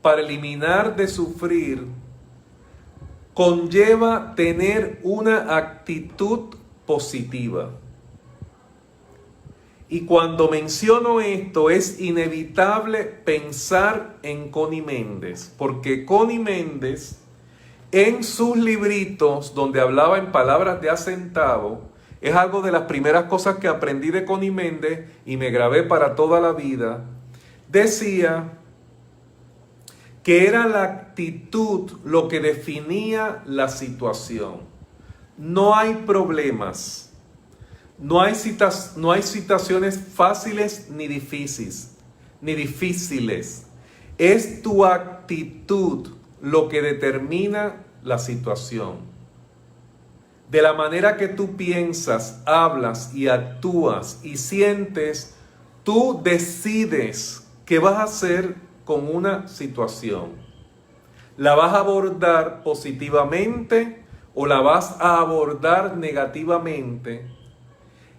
para eliminar de sufrir conlleva tener una actitud positiva. Y cuando menciono esto, es inevitable pensar en Connie Méndez, porque Connie Méndez, en sus libritos, donde hablaba en palabras de a centavo, es algo de las primeras cosas que aprendí de Connie Méndez y me grabé para toda la vida. Decía que era la actitud lo que definía la situación. No hay problemas, no hay situaciones fáciles ni difíciles. Es tu actitud lo que determina la situación. De la manera que tú piensas, hablas y actúas y sientes, tú decides qué vas a hacer con una situación. ¿La vas a abordar positivamente o la vas a abordar negativamente?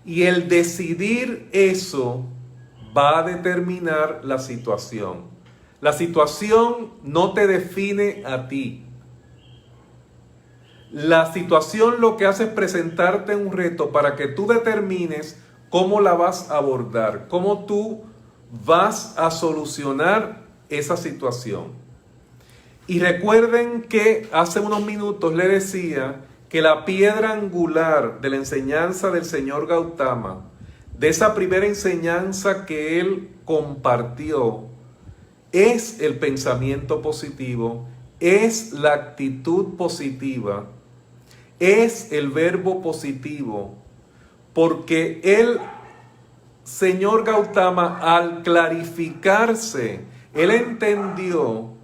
Y el decidir eso va a determinar la situación. La situación no te define a ti. La situación lo que hace es presentarte un reto para que tú determines cómo la vas a abordar, cómo tú vas a solucionar esa situación. Y recuerden que hace unos minutos le decía que la piedra angular de la enseñanza del señor Gautama, de esa primera enseñanza que él compartió, es el pensamiento positivo, es la actitud positiva, es el verbo positivo, porque el señor Gautama, al clarificarse, él entendió,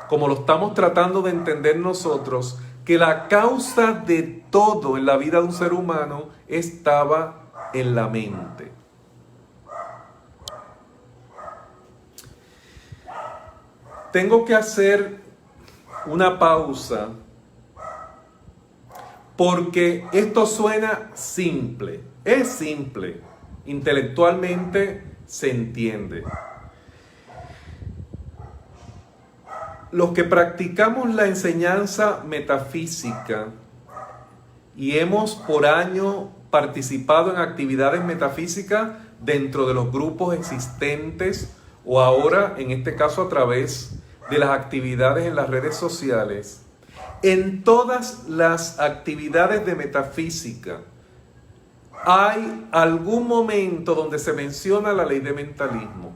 como lo estamos tratando de entender nosotros, que la causa de todo en la vida de un ser humano estaba en la mente. Tengo que hacer una pausa porque esto suena simple, es simple, intelectualmente se entiende. Los que practicamos la enseñanza metafísica y hemos por año participado en actividades metafísicas dentro de los grupos existentes o ahora, en este caso, a través de las actividades en las redes sociales, en todas las actividades de metafísica hay algún momento donde se menciona la ley de mentalismo,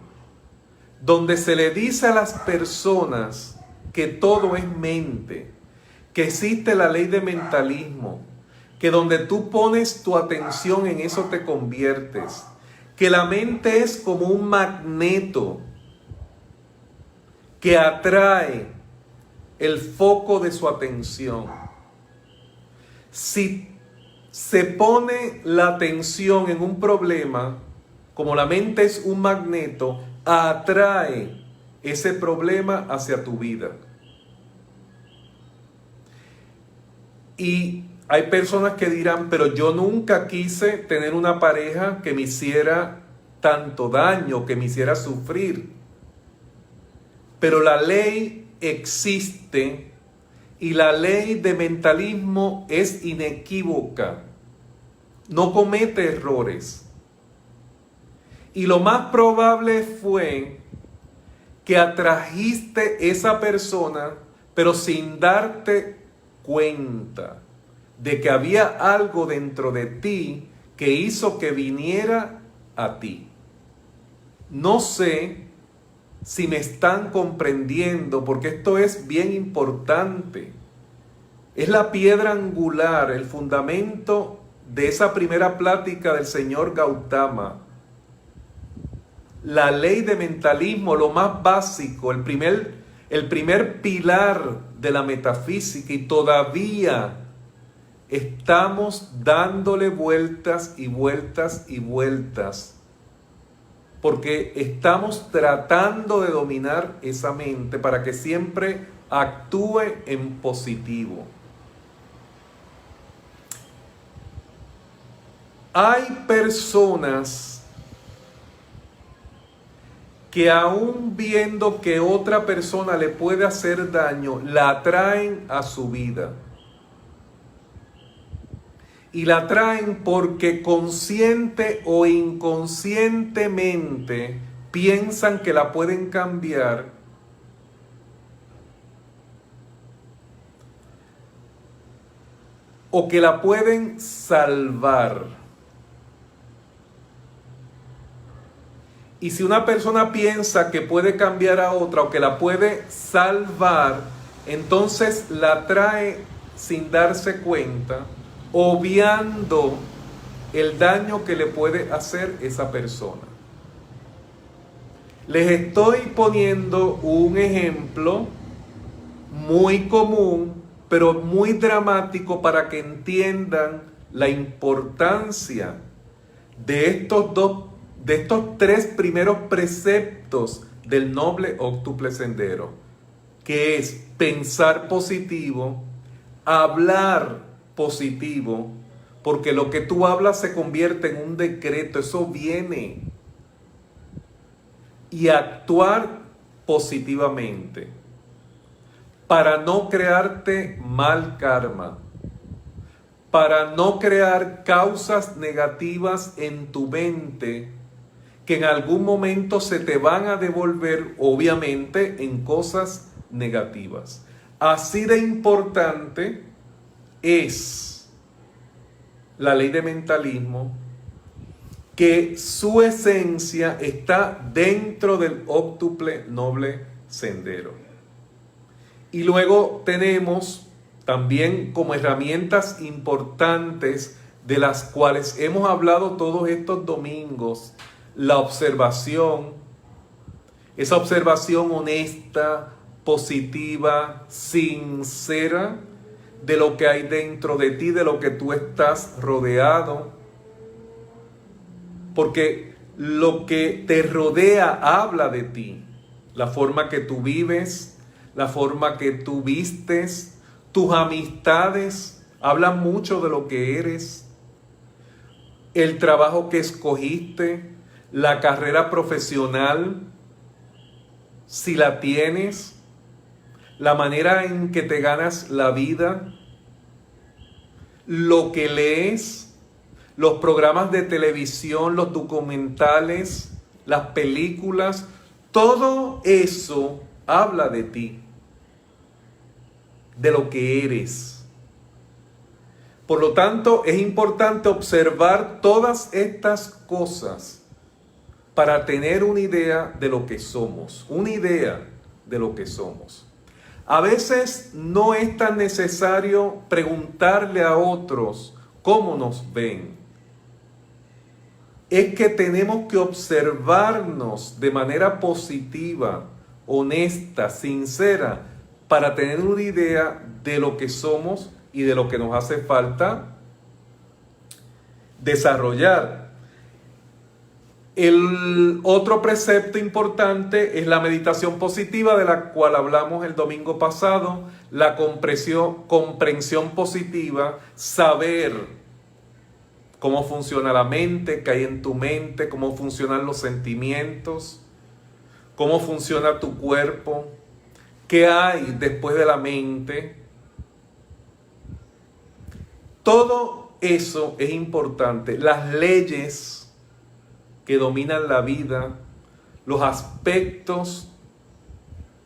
donde se le dice a las personas que todo es mente, que existe la ley de mentalismo, que donde tú pones tu atención en eso te conviertes, que la mente es como un magneto que atrae el foco de su atención. Si se pone la atención en un problema, como la mente es un magneto, atrae ese problema hacia tu vida. Y hay personas que dirán, pero yo nunca quise tener una pareja que me hiciera tanto daño, que me hiciera sufrir. Pero la ley existe y la ley de mentalismo es inequívoca. No comete errores. Y lo más probable fue que atrajiste esa persona, pero sin darte cuenta de que había algo dentro de ti que hizo que viniera a ti. No sé si me están comprendiendo, porque esto es bien importante. Es la piedra angular, el fundamento de esa primera plática del señor Gautama. La ley de mentalismo, lo más básico, el primer pilar de la metafísica, y todavía estamos dándole vueltas y vueltas y vueltas, porque estamos tratando de dominar esa mente para que siempre actúe en positivo. Hay personas que aún viendo que otra persona le puede hacer daño, la atraen a su vida. Y la traen porque consciente o inconscientemente piensan que la pueden cambiar o que la pueden salvar. Y si una persona piensa que puede cambiar a otra o que la puede salvar, entonces la trae sin darse cuenta, obviando el daño que le puede hacer esa persona. Les estoy poniendo un ejemplo muy común, pero muy dramático para que entiendan la importancia de estos tres primeros preceptos del noble óctuple sendero, que es pensar positivo, hablar positivo, porque lo que tú hablas se convierte en un decreto, eso viene, y actuar positivamente para no crearte mal karma, para no crear causas negativas en tu mente que en algún momento se te van a devolver, obviamente, en cosas negativas. Así de importante es la ley de mentalismo, que su esencia está dentro del óctuple noble sendero. Y luego tenemos también como herramientas importantes de las cuales hemos hablado todos estos domingos, la observación, esa observación honesta, positiva, sincera de lo que hay dentro de ti, de lo que tú estás rodeado. Porque lo que te rodea habla de ti, la forma que tú vives, la forma que tú vistes, tus amistades hablan mucho de lo que eres, el trabajo que escogiste, la carrera profesional, si la tienes, la manera en que te ganas la vida, lo que lees, los programas de televisión, los documentales, las películas, todo eso habla de ti, de lo que eres. Por lo tanto, es importante observar todas estas cosas para tener una idea de lo que somos, una idea de lo que somos. A veces no es tan necesario preguntarle a otros cómo nos ven. Es que tenemos que observarnos de manera positiva, honesta, sincera, para tener una idea de lo que somos y de lo que nos hace falta desarrollar. El otro precepto importante es la meditación positiva, de la cual hablamos el domingo pasado, la comprensión positiva, saber cómo funciona la mente, qué hay en tu mente, cómo funcionan los sentimientos, cómo funciona tu cuerpo, qué hay después de la mente. Todo eso es importante. Las leyes que dominan la vida, los aspectos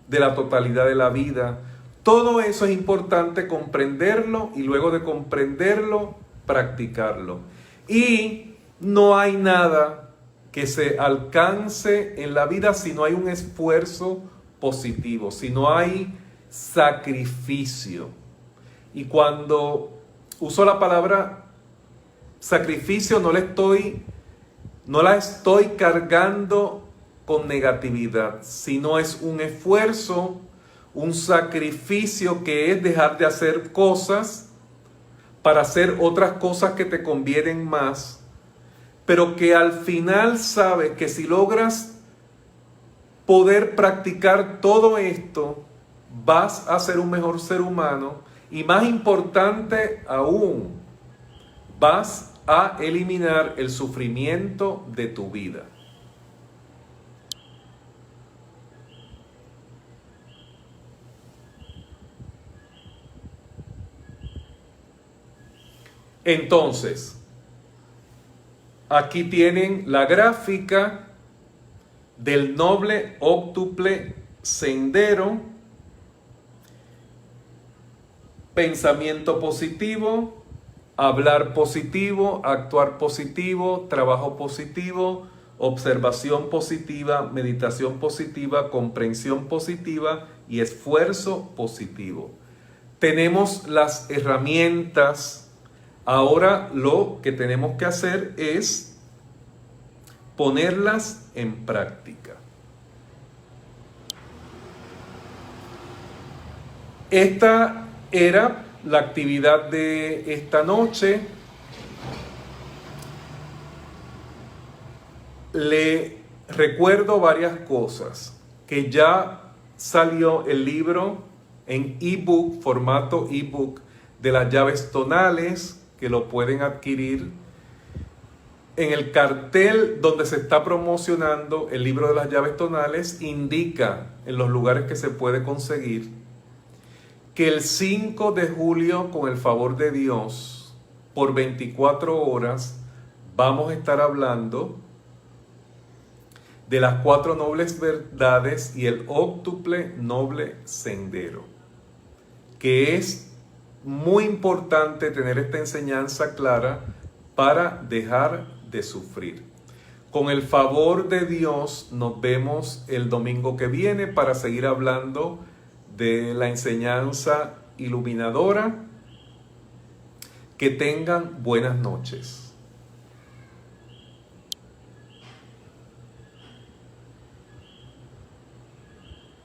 de la totalidad de la vida, todo eso es importante comprenderlo y luego de comprenderlo, practicarlo. Y no hay nada que se alcance en la vida si no hay un esfuerzo positivo, si no hay sacrificio. Y cuando uso la palabra sacrificio, no la estoy cargando con negatividad, sino es un esfuerzo, un sacrificio que es dejar de hacer cosas para hacer otras cosas que te convienen más, pero que al final sabes que si logras poder practicar todo esto, vas a ser un mejor ser humano y, más importante aún, vas a eliminar el sufrimiento de tu vida. Entonces, aquí tienen la gráfica del noble óctuple sendero. Pensamiento positivo, hablar positivo, actuar positivo, trabajo positivo, observación positiva, meditación positiva, comprensión positiva y esfuerzo positivo. Tenemos las herramientas. Ahora lo que tenemos que hacer es ponerlas en práctica. Esta era la actividad de esta noche. Le recuerdo varias cosas, que ya salió el libro en ebook, formato ebook, de las llaves tonales, que lo pueden adquirir. En el cartel donde se está promocionando el libro de las llaves tonales, indica en los lugares que se puede conseguir que el 5 de julio, con el favor de Dios, por 24 horas, vamos a estar hablando de las 4 nobles verdades y el óctuple noble sendero, que es muy importante tener esta enseñanza clara para dejar de sufrir. Con el favor de Dios nos vemos el domingo que viene para seguir hablando de la enseñanza iluminadora. Que tengan buenas noches.